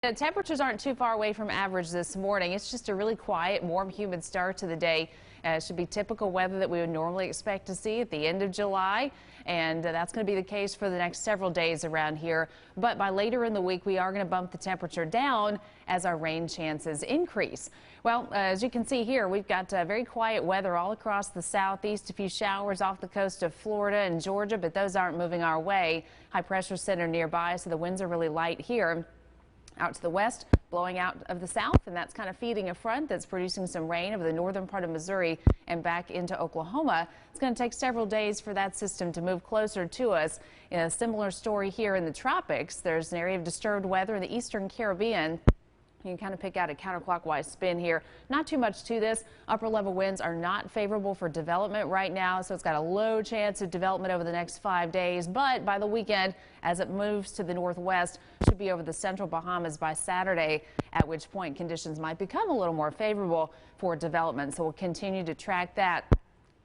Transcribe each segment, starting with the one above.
The temperatures aren't too far away from average this morning. It's just a really quiet, warm, humid start to the day. It should be typical weather that we would normally expect to see at the end of July, and that's going to be the case for the next several days around here. But by later in the week, we are going to bump the temperature down as our rain chances increase. Well, as you can see here, we've got very quiet weather all across the southeast. A few showers off the coast of Florida and Georgia, but those aren't moving our way. High pressure center nearby, so the winds are really light here. Out to the west, blowing out of the south, and that's kind of feeding a front that's producing some rain over the northern part of Missouri and back into Oklahoma. It's going to take several days for that system to move closer to us. In a similar story here in the tropics, there's an area of disturbed weather in the eastern Caribbean. You can kind of pick out a counterclockwise spin here. Not too much to this. Upper level winds are not favorable for development right now, so it's got a low chance of development over the next 5 days. But by the weekend, as it moves to the northwest, should be over the central Bahamas by Saturday, at which point conditions might become a little more favorable for development. So we'll continue to track that.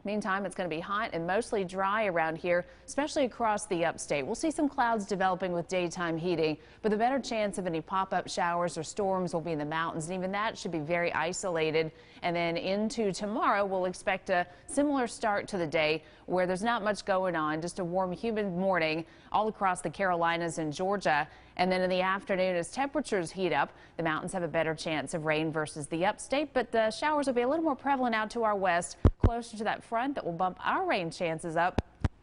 Meantime, it's going to be hot and mostly dry around here, especially across the upstate. We'll see some clouds developing with daytime heating, but the better chance of any pop-up showers or storms will be in the mountains, and even that should be very isolated. And then into tomorrow, we'll expect a similar start to the day where there's not much going on, just a warm, humid morning all across the Carolinas and Georgia. And then in the afternoon, as temperatures heat up, the mountains have a better chance of rain versus the upstate, but the showers will be a little more prevalent out to our west, closer to that front that will bump our rain chances up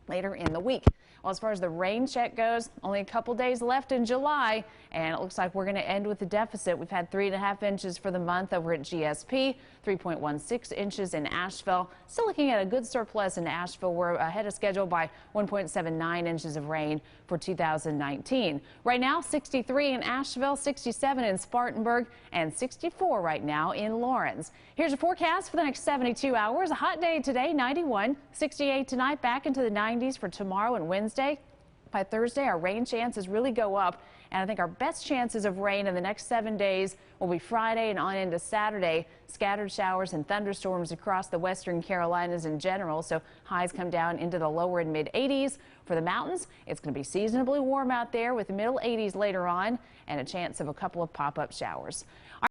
later in the week. Well, as far as the rain check goes, only a couple days left in July, and it looks like we're going to end with a deficit. We've had 3.5 inches for the month over at GSP, 3.16 inches in Asheville. Still looking at a good surplus in Asheville. We're ahead of schedule by 1.79 inches of rain for 2019. Right now, 63 in Asheville, 67 in Spartanburg, and 64 right now in Lawrence. Here's your forecast for the next 72 hours. A hot day today, 91, 68 tonight, back into the 90s for tomorrow and Wednesday. By Thursday, our rain chances really go up, and I think our best chances of rain in the next 7 days will be Friday and on into Saturday. Scattered showers and thunderstorms across the western Carolinas in general, so highs come down into the lower and mid 80s. For the mountains, it's going to be seasonably warm out there with middle 80s later on and a chance of a couple of pop-up showers.